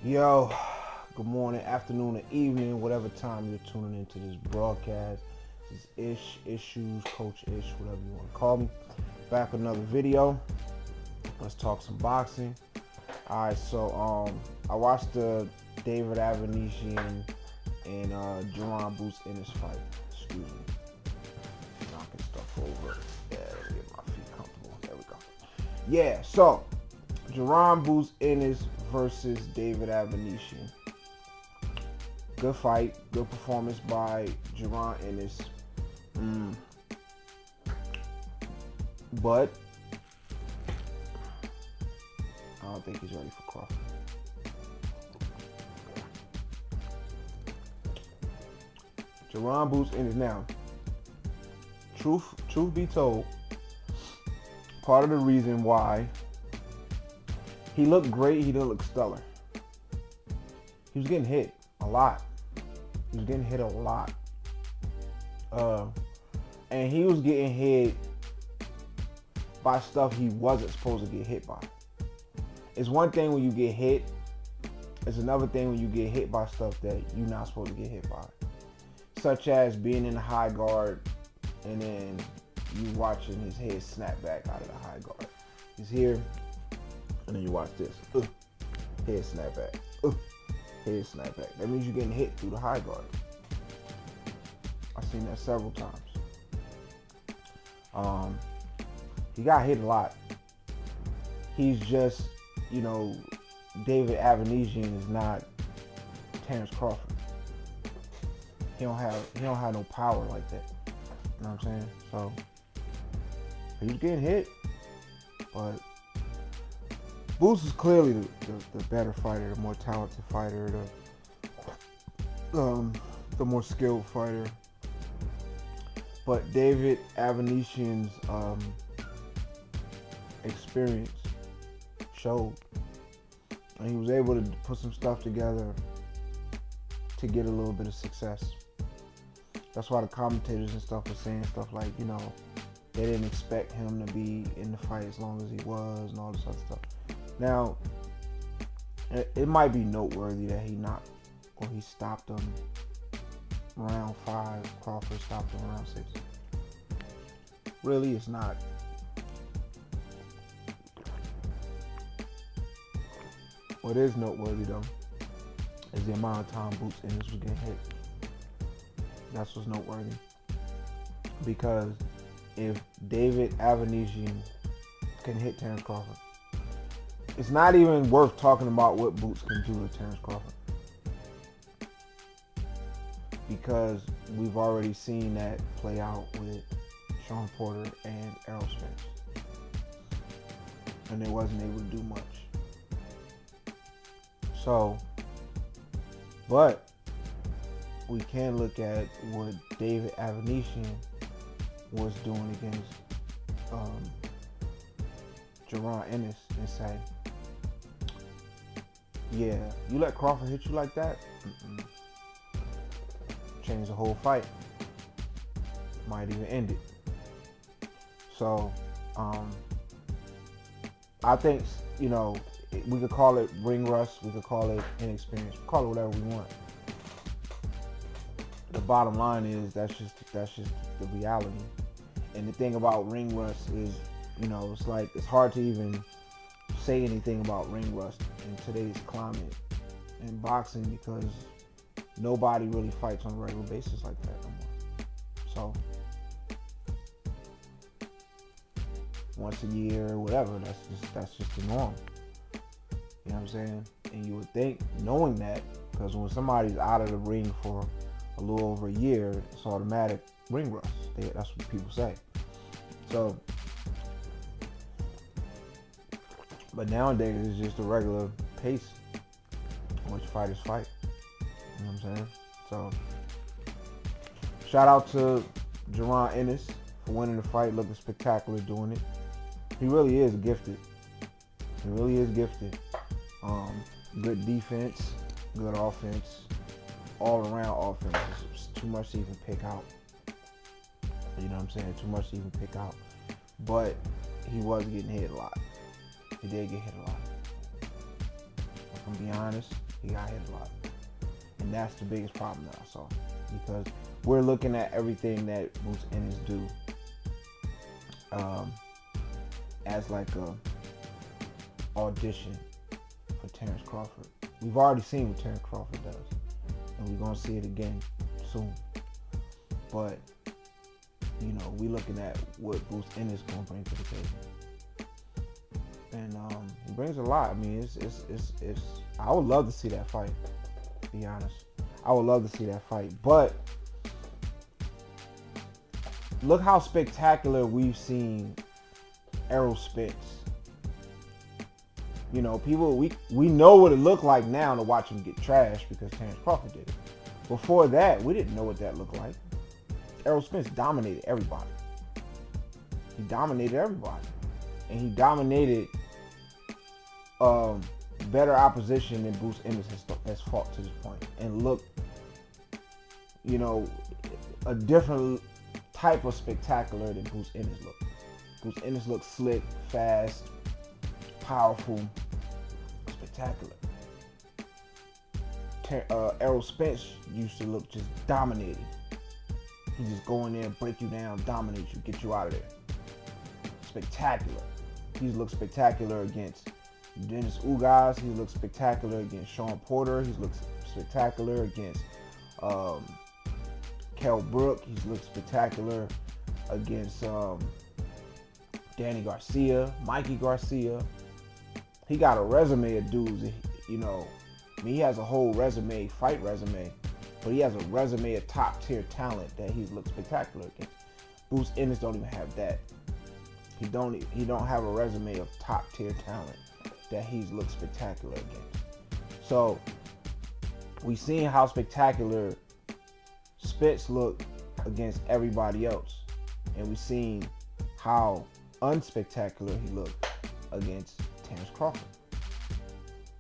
Yo, good morning, afternoon, or evening, whatever time you're tuning into this broadcast. This is Ishues, Coach Ish, whatever you want to call me. Back with another video. Let's talk some boxing. Alright, so I watched the David Avanesyan and Jaron Ennis fight. Excuse me. Knocking stuff over. Yeah, let me get my feet comfortable. There we go. Yeah, so Jaron Ennis versus David Avanesyan. Good fight, good performance by Jaron Ennis. But I don't think he's ready for Crawford. Jaron Ennis now. Truth be told, part of the reason why he looked great, he didn't look stellar. He was getting hit a lot. And he was getting hit by stuff he wasn't supposed to get hit by. It's one thing when you get hit. It's another thing when you get hit by stuff that you're not supposed to get hit by. Such as being in the high guard and then you watching his head snap back out of the high guard. He's here, and then you watch this. Head snap back. Head snap back. That means you're getting hit through the high guard. I've seen that several times. He got hit a lot. He's just, David Avanesyan is not Terrence Crawford. He don't have no power like that. You know what I'm saying? So he was getting hit, but Boots is clearly the better fighter, the more talented fighter, the more skilled fighter. But David Avanesyan's experience showed, and he was able to put some stuff together to get a little bit of success. That's why the commentators and stuff were saying stuff like, they didn't expect him to be in the fight as long as he was and all this other stuff. Now, it might be noteworthy that he stopped him round 5. Crawford stopped him round 6. Really, it's not. What is noteworthy, though, is the amount of time Ennis was getting hit. That's what's noteworthy. Because if David Avanesyan can hit Terrence Crawford, it's not even worth talking about what Boots can do to Terrence Crawford. Because we've already seen that play out with Sean Porter and Errol Spence. And they wasn't able to do much. So, but we can look at what David Avanesyan was doing against Jaron Ennis and say, yeah, you let Crawford hit you like that? Change the whole fight. Might even end it. So, I think, we could call it ring rust, we could call it inexperience, we could call it whatever we want. The bottom line is that's just the reality. And the thing about ring rust is, it's hard to even say anything about ring rust in today's climate in boxing because nobody really fights on a regular basis like that no more. So once a year or whatever, that's just the norm. You know what I'm saying? And you would think, knowing that, because when somebody's out of the ring for a little over a year, it's automatic ring rust. That's what people say. So, but nowadays it's just a regular pace in which fighters fight. You know what I'm saying? So, shout out to Jaron Ennis for winning the fight, looking spectacular doing it. He really is gifted. Good defense, good offense, all around offense. It's too much to even pick out. You know what I'm saying? Too much to even pick out. But he was getting hit a lot. He did get hit a lot. To be honest, he got hit a lot. And that's the biggest problem that I saw. Because we're looking at everything that Bruce Ennis do as like a audition for Terrence Crawford. We've already seen what Terrence Crawford does. And we're going to see it again soon. But, you know, we looking at what Bruce Ennis is going to bring to the table. And he brings a lot. I mean, it's I would love to see that fight, to be honest. I would love to see that fight. But look how spectacular we've seen Errol Spence. You know, people, we know what it looked like now to watch him get trashed because Terrence Crawford did it. Before that, we didn't know what that looked like. Errol Spence dominated everybody. He dominated everybody. And he dominated better opposition than Bruce Ennis has fought to this point. And looked, you know, a different type of spectacular than Bruce Ennis looked. Bruce Ennis looked slick, fast, powerful, spectacular. Errol Spence used to look just dominating. He just go in there, break you down, dominate you, get you out of there. Spectacular. He's looked spectacular against Dennis Ugas. He looked spectacular against Sean Porter. He's looked spectacular against Kell Brook. He's looked spectacular against Danny Garcia, Mikey Garcia. He got a resume of dudes, you know. I mean, he has a whole resume, fight resume, but he has a resume of top tier talent that he's looked spectacular against. Bruce Ennis don't even have that. He don't have a resume of top tier talent that he's looked spectacular against. So we seen how spectacular Spence looked against everybody else, and we seen how unspectacular he looked against Terrence Crawford.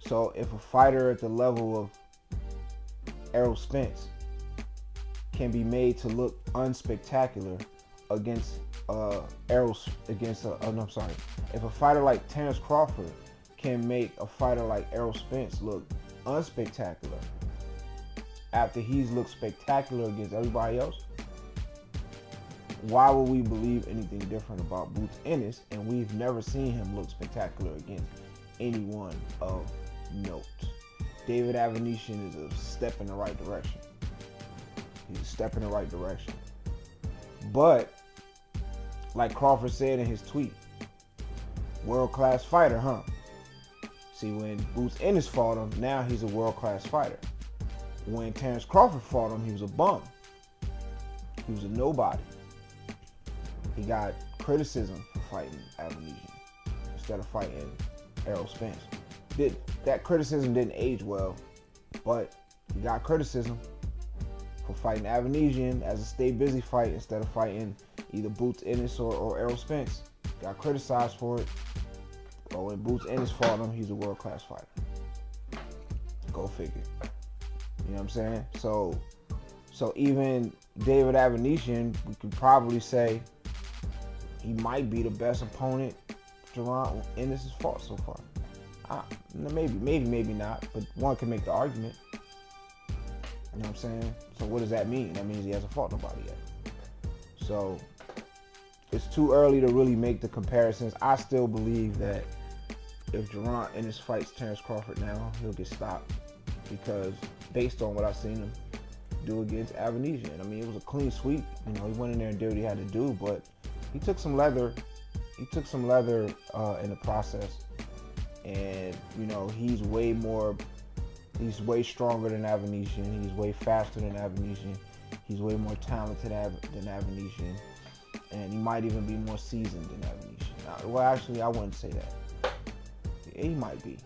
So if a fighter at the level of Errol Spence can be made to look unspectacular against if a fighter like Terrence Crawford can make a fighter like Errol Spence look unspectacular after he's looked spectacular against everybody else, why would we believe anything different about Bruce Ennis? And we've never seen him look spectacular against anyone of note. David Avanesyan is a step in the right direction. He's a step in the right direction. But like Crawford said in his tweet, world-class fighter, huh? See, when Bruce Ennis fought him, now he's a world-class fighter. When Terrence Crawford fought him, he was a bum. He was a nobody. He got criticism for fighting Avanesyan instead of fighting Errol Spence. That criticism didn't age well, but he got criticism for fighting Avanesyan as a stay busy fight instead of fighting either Bruce Ennis or Errol Spence. Got criticized for it. But when Bruce Ennis fought him, he's a world-class fighter. Go figure. You know what I'm saying? So even David Avanesyan, we could probably say he might be the best opponent Jaron Ennis has fought so far. Maybe not, but one can make the argument. You know what I'm saying? So what does that mean? That means he hasn't fought nobody yet. So it's too early to really make the comparisons. I still believe that if Jaron Ennis fights Terrence Crawford now, he'll get stopped because based on what I've seen him do against Avanesyan. I mean, it was a clean sweep. You know, he went in there and did what he had to do, but he took some leather. He took some leather in the process. And, you know, he's way stronger than Avanesyan. He's way faster than Avanesyan. He's way more talented than Avanesyan. And he might even be more seasoned than Avanesyan. Well, actually, I wouldn't say that. He might be.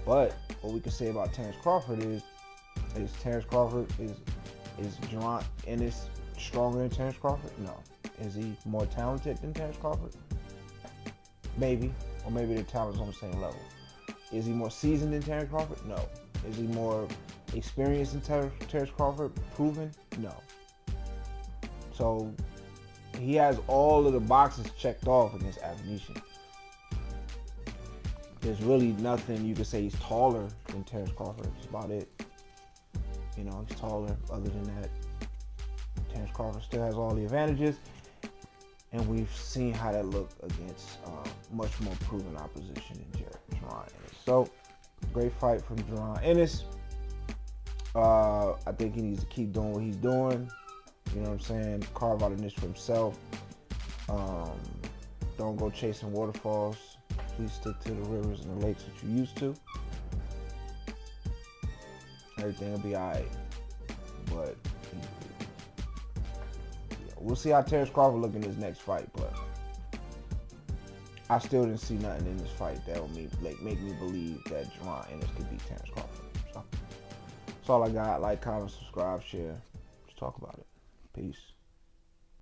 But what we can say about Terrence Crawford is Jaron Ennis stronger than Terrence Crawford? No. Is he more talented than Terrence Crawford? Maybe. Or maybe the talent's on the same level. Is he more seasoned than Terrence Crawford? No. Is he more experienced than Terrence Crawford? Proven? No. So he has all of the boxes checked off against Avanesyan. there's really nothing you could say he's taller than Terrence Crawford. That's about it. You know, he's taller. Other than that, Terrence Crawford still has all the advantages. And we've seen how that looked against much more proven opposition in Jaron Ennis. So, great fight from Jaron Ennis. I think he needs to keep doing what he's doing. You know what I'm saying? Carve out a niche for himself. Don't go chasing waterfalls. Please stick to the rivers and the lakes that you used to. Everything will be alright. But yeah, we'll see how Terrence Crawford look in his next fight. But I still didn't see nothing in this fight that would make me believe that Jaron Ennis could beat Terrence Crawford. So that's all I got. Like, comment, subscribe, share. Let's talk about it. Peace.